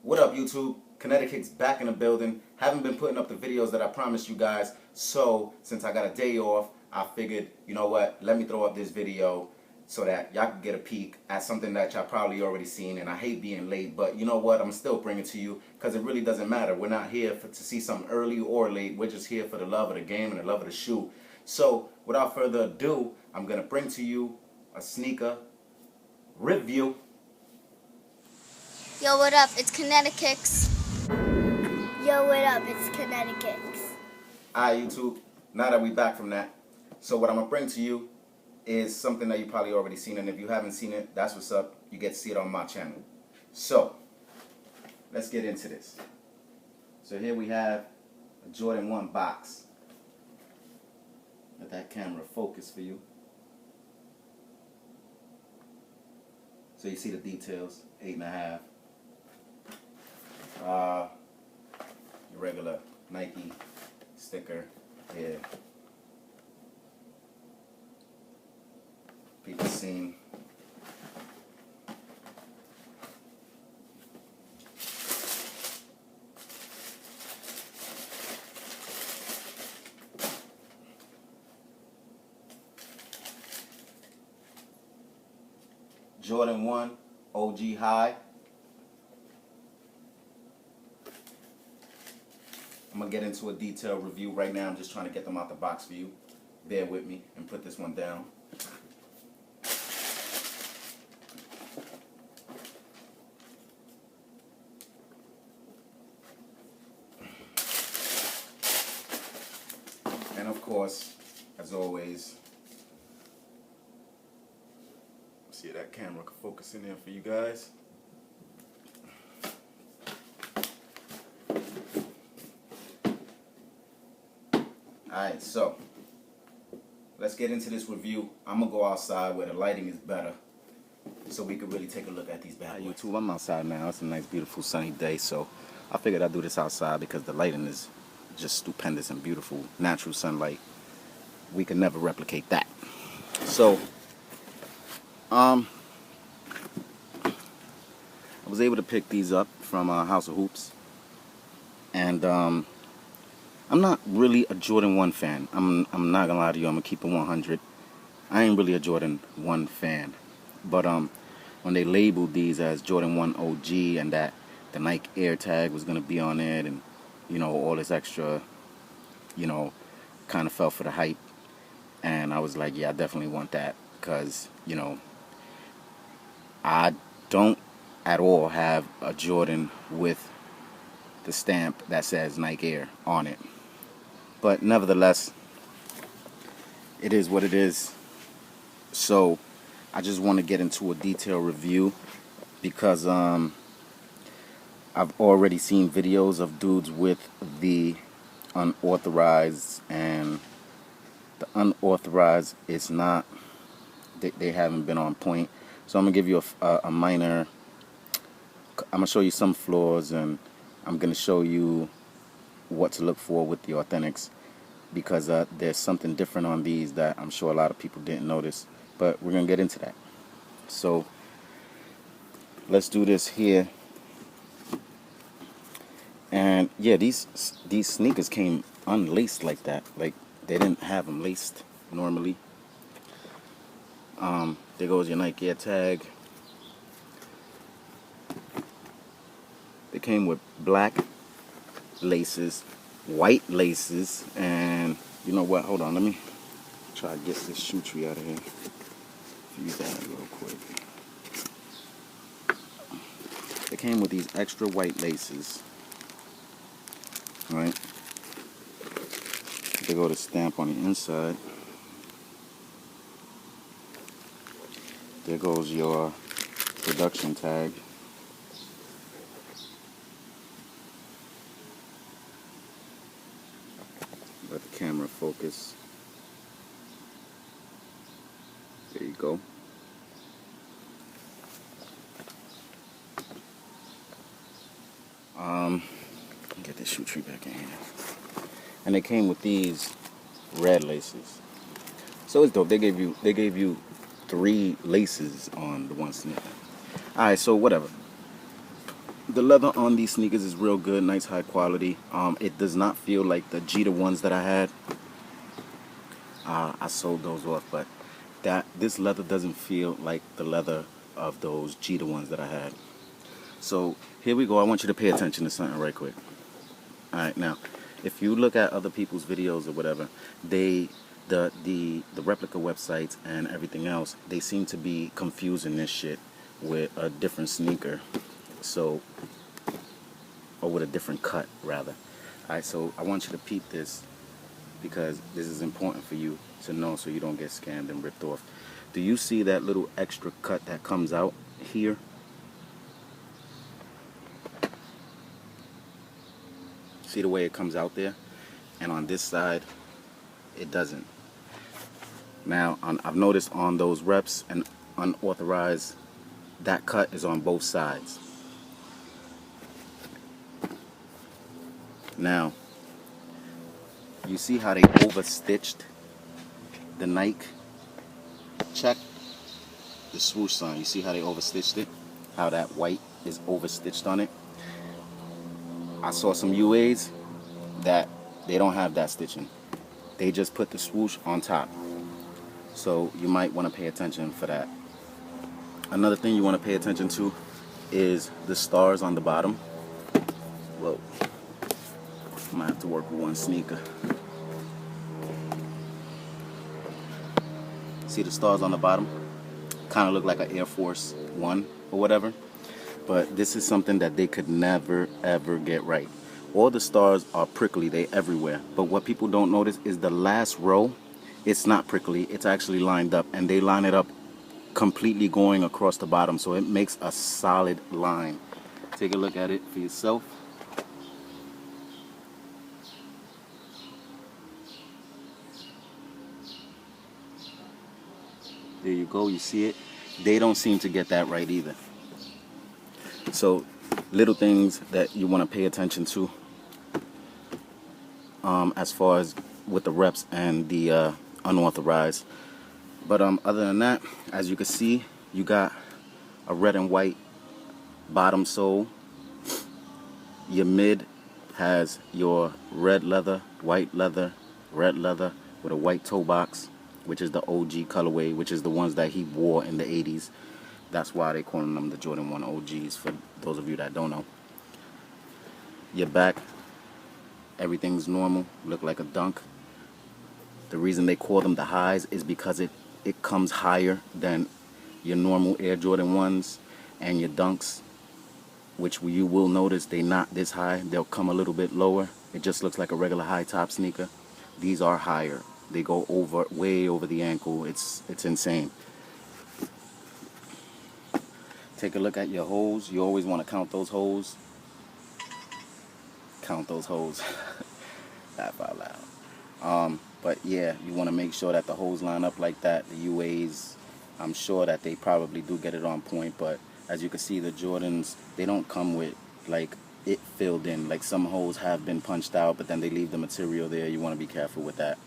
What up, YouTube? Kinetic Kicks back in the building. Haven't been putting up the videos that I promised you guys, so since I got a day off, I figured, you know what, let me throw up this video so that y'all can get a peek at something that y'all probably already seen. And I hate being late, but you know what, I'm still bringing it to you because it really doesn't matter. We're not here to see something early or late. We're just here for the love of the game and the love of the shoe. So without further ado, I'm going to bring to you a sneaker review. Yo, what up? It's Kinetic Kicks. Yo, what up? It's Kinetic Kicks. Alright, YouTube, now that we back from that, so what I'm going to bring to you is something that you probably already seen, and if you haven't seen it, that's what's up. You get to see it on my channel. So, let's get into this. So here we have a Jordan 1 box. Let that camera focus for you. So you see the details, 8.5. Your regular Nike sticker here. People seen. Jordan 1 OG High. I'm going to get into a detailed review right now. I'm just trying to get them out the box for you. Bear with me and put this one down. And of course, as always, see if that camera can focus in there for you guys. Alright, so let's get into this review. I'm gonna go outside where the lighting is better so we can really take a look at these bad boys. YouTube, I'm outside now. It's a nice, beautiful, sunny day, so I figured I'd do this outside because the lighting is just stupendous and beautiful. Natural sunlight. We can never replicate that. So, I was able to pick these up from House of Hoops, and I'm not really a Jordan 1 fan. I'm not gonna lie to you. I'm gonna keep it 100. I ain't really a Jordan 1 fan, but when they labeled these as Jordan 1 OG and that the Nike Air tag was gonna be on it, and you know, all this extra, you know, kind of fell for the hype, and I was like, yeah, I definitely want that because, you know, I don't at all have a Jordan with the stamp that says Nike Air on it. But nevertheless, it is what it is. So I just want to get into a detailed review because I've already seen videos of dudes with the unauthorized, and the unauthorized is not, they haven't been on point. So I'm gonna give you a minor, I'm gonna show you some flaws, and I'm gonna show you what to look for with the authentics, because there's something different on these that I'm sure a lot of people didn't notice, but we're gonna get into that. So let's do this here. And yeah, these sneakers came unlaced like that. Like, they didn't have them laced normally. There goes your Nike Air tag. They came with black laces, white laces, and you know what? Hold on, let me try to get this shoe tree out of here. Use that real quick. They came with these extra white laces, right? They go to stamp on the inside. There goes your production tag. Let the camera focus. There you go. Get this shoe tree back in here. And they came with these red laces. So it's dope. They gave you 3 laces on the one sneaker. Alright, so whatever. The leather on these sneakers is real good, nice high quality. It does not feel like the Jeter ones that I had. I sold those off, but this leather doesn't feel like the leather of those Jeter ones that I had. So here we go. I want you to pay attention to something right quick. All right, now, if you look at other people's videos or whatever, the replica websites and everything else, they seem to be confusing this shit with a different sneaker. So, or with a different cut rather. Alright, so I want you to peep this because this is important for you to know so you don't get scammed and ripped off. Do you see that little extra cut that comes out here? See the way it comes out there? And on this side, it doesn't. Now, I've noticed on those reps and unauthorized, that cut is on both sides. Now, you see how they overstitched the Nike? Check the swoosh sign. You see how they overstitched it? How that white is overstitched on it? I saw some UAs that they don't have that stitching. They just put the swoosh on top. So you might want to pay attention for that. Another thing you want to pay attention to is the stars on the bottom. Whoa. I might have to work with one sneaker. See the stars on the bottom? Kind of look like an Air Force One or whatever. But this is something that they could never ever get right. All the stars are prickly, they everywhere. But what people don't notice is the last row, it's not prickly, it's actually lined up. And they line it up completely going across the bottom. So it makes a solid line. Take a look at it for yourself. There you go, you see it. They don't seem to get that right either. So little things that you want to pay attention to as far as with the reps and the unauthorized. But other than that, as you can see, you got a red and white bottom sole. Your mid has your red leather, white leather, red leather with a white toe box, which is the OG colorway, which is the ones that he wore in the 80s. That's why they calling them the Jordan 1 OGs, for those of you that don't know. Your back, everything's normal, look like a dunk. The reason they call them the highs is because it comes higher than your normal Air Jordan 1s and your dunks, which you will notice they not this high. They'll come a little bit lower. It just looks like a regular high top sneaker. These are higher. They go over, way over the ankle. It's insane. Take a look at your holes. You always want to count those holes. Count those holes. Laugh out loud. But yeah, you want to make sure that the holes line up like that. The UAs, I'm sure that they probably do get it on point. But as you can see, the Jordans, they don't come with like it filled in. Like some holes have been punched out, but then they leave the material there. You want to be careful with that.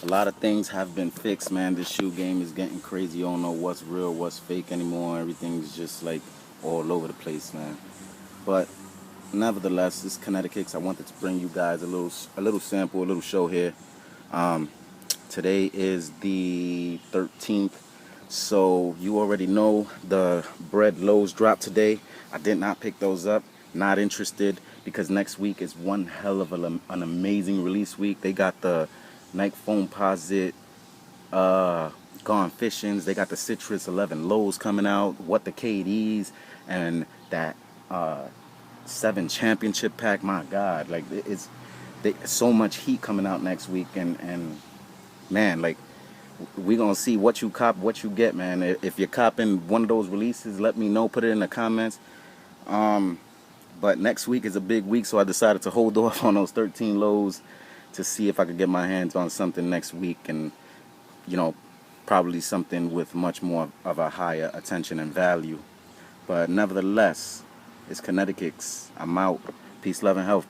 A lot of things have been fixed, man. This shoe game is getting crazy. You don't know what's real, what's fake anymore. Everything's just like all over the place, man. But nevertheless, this Kinetic Kicks, I wanted to bring you guys a little sample, a little show here. Today is the 13th, so you already know the bread lows dropped today. I did not pick those up. Not interested, because next week is one hell of an amazing release week. They got the Nike Foamposite Gone Fishings. They got the Citrus 11 lows coming out. What the KDs and that 7 championship pack. My God, like it's so much heat coming out next week, and man, like we gonna see what you cop, what you get, man. If you're copping one of those releases, let me know. Put it in the comments. But next week is a big week, so I decided to hold off on those 13 lows to see if I could get my hands on something next week, and you know, probably something with much more of a higher attention and value. But nevertheless, it's Kinetic Kicks. I'm out. Peace, love, and health.